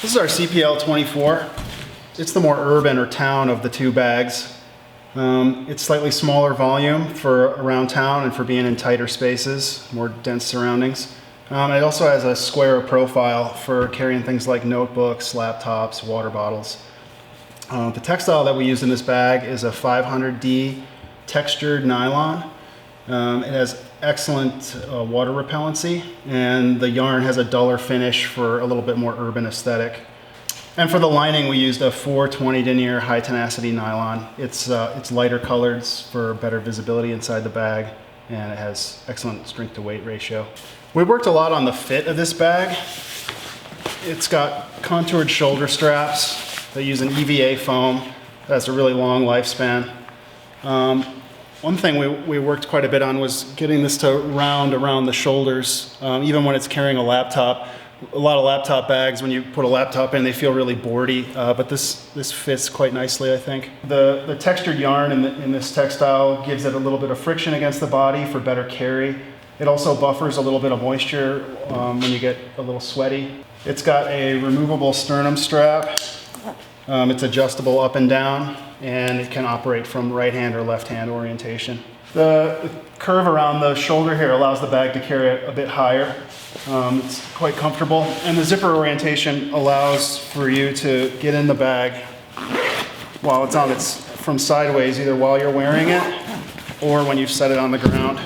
This is our CPL24. It's the more urban or town of the two bags. It's slightly smaller volume for around town and for being in tighter spaces, more dense surroundings. It also has a squarer profile for carrying things like notebooks, laptops, water bottles. The textile that we use in this bag is a 500D textured nylon. It has excellent water repellency, and the yarn has a duller finish for a little bit more urban aesthetic. And for the lining, we used a 420 denier high tenacity nylon. It's lighter colors for better visibility inside the bag, and it has excellent strength to weight ratio. We worked a lot on the fit of this bag. It's got contoured shoulder straps. They use an EVA foam that has a really long lifespan. One thing we worked quite a bit on was getting this to round around the shoulders, even when it's carrying a laptop. A lot of laptop bags, when you put a laptop in, they feel really boardy, but this fits quite nicely, I think. The textured yarn in this textile gives it a little bit of friction against the body for better carry. It also buffers a little bit of moisture when you get a little sweaty. It's got a removable sternum strap. It's adjustable up and down, and it can operate from right hand or left hand orientation. The curve around the shoulder here allows the bag to carry it a bit higher. It's quite comfortable, and the zipper orientation allows for you to get in the bag while it's on from sideways, either while you're wearing it or when you've set it on the ground.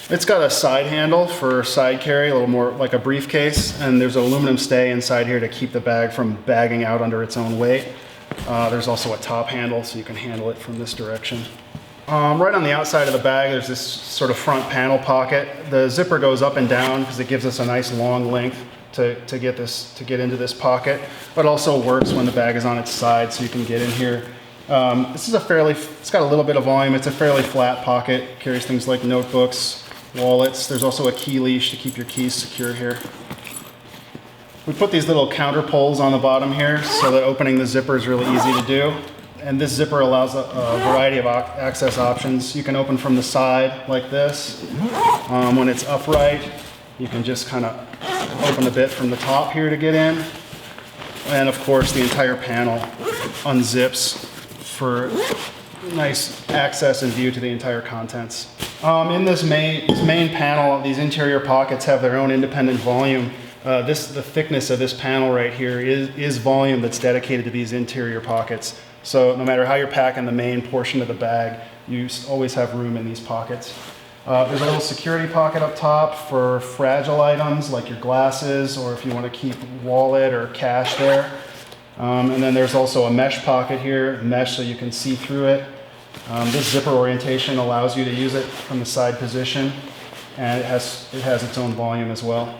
It's got a side handle for side carry, a little more like a briefcase, and there's an aluminum stay inside here to keep the bag from bagging out under its own weight. There's also a top handle, so you can handle it from this direction. Right on the outside of the bag, there's this sort of front panel pocket. The zipper goes up and down because it gives us a nice long length to get into this pocket, but also works when the bag is on its side, so you can get in here. It's got a little bit of volume. It's a fairly flat pocket. It carries things like notebooks, wallets. There's also a key leash to keep your keys secure here. We put these little counter pulls on the bottom here so that opening the zipper is really easy to do. And this zipper allows a variety of access options. You can open from the side like this. When it's upright, you can just kind of open a bit from the top here to get in. And of course, the entire panel unzips for nice access and view to the entire contents. In this main panel, these interior pockets have their own independent volume. The thickness of this panel right here is volume that's dedicated to these interior pockets. So no matter how you're packing the main portion of the bag, you always have room in these pockets. There's a little security pocket up top for fragile items like your glasses, or if you want to keep wallet or cash there. And then there's also a mesh pocket here, mesh so you can see through it. This zipper orientation allows you to use it from the side position, and it has its own volume as well.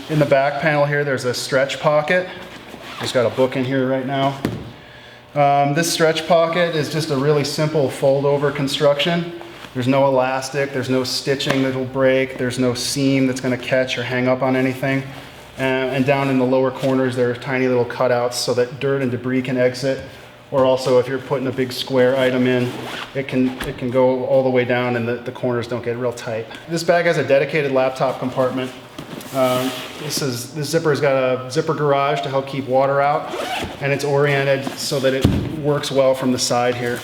In the back panel here, there's a stretch pocket. Just got a book in here right now. This stretch pocket is just a really simple fold-over construction. There's no elastic, there's no stitching that'll break, there's no seam that's going to catch or hang up on anything. And down in the lower corners, there are tiny little cutouts so that dirt and debris can exit. Or also, if you're putting a big square item in, it can go all the way down, and the corners don't get real tight. This bag has a dedicated laptop compartment. This zipper's got a zipper garage to help keep water out, and it's oriented so that it works well from the side here.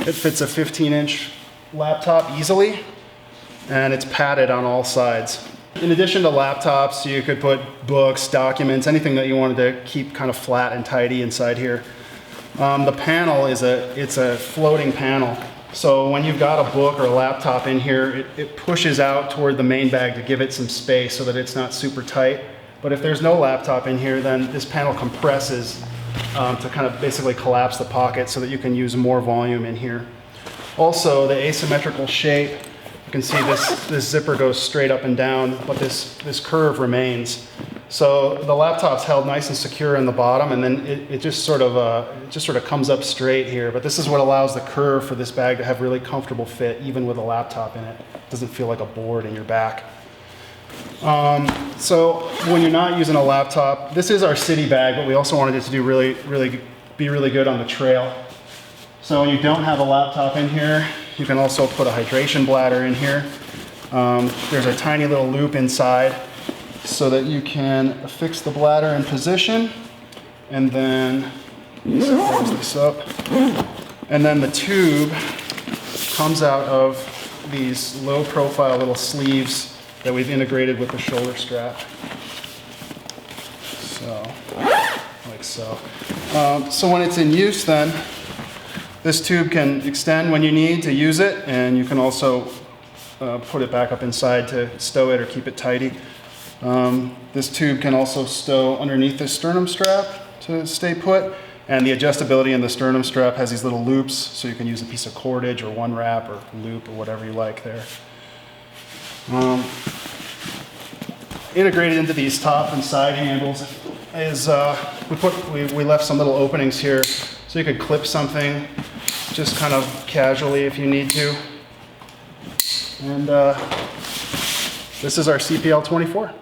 It fits a 15-inch laptop easily, and it's padded on all sides. In addition to laptops, you could put books, documents, anything that you wanted to keep kind of flat and tidy inside here. The panel it's a floating panel. So when you've got a book or a laptop in here, it pushes out toward the main bag to give it some space so that it's not super tight. But if there's no laptop in here, then this panel compresses to kind of basically collapse the pocket so that you can use more volume in here. Also, the asymmetrical shape, you can see this zipper goes straight up and down, but this curve remains. So the laptop's held nice and secure in the bottom, and then it just sort of comes up straight here. But this is what allows the curve for this bag to have really comfortable fit, even with a laptop in it. It doesn't feel like a board in your back. So when you're not using a laptop, this is our city bag, but we also wanted it to do be really good on the trail. So when you don't have a laptop in here, You can also put a hydration bladder in here. There's a tiny little loop inside so that you can affix the bladder in position, and then close this up. And then the tube comes out of these low profile little sleeves that we've integrated with the shoulder strap. So, like so. So when it's in use then, this tube can extend when you need to use it, and you can also put it back up inside to stow it or keep it tidy. This tube can also stow underneath the sternum strap to stay put, and the adjustability in the sternum strap has these little loops, so you can use a piece of cordage or one wrap or loop or whatever you like there. Integrated into these top and side handles is we left some little openings here so you could clip something just kind of casually if you need to. And this is our CPL24.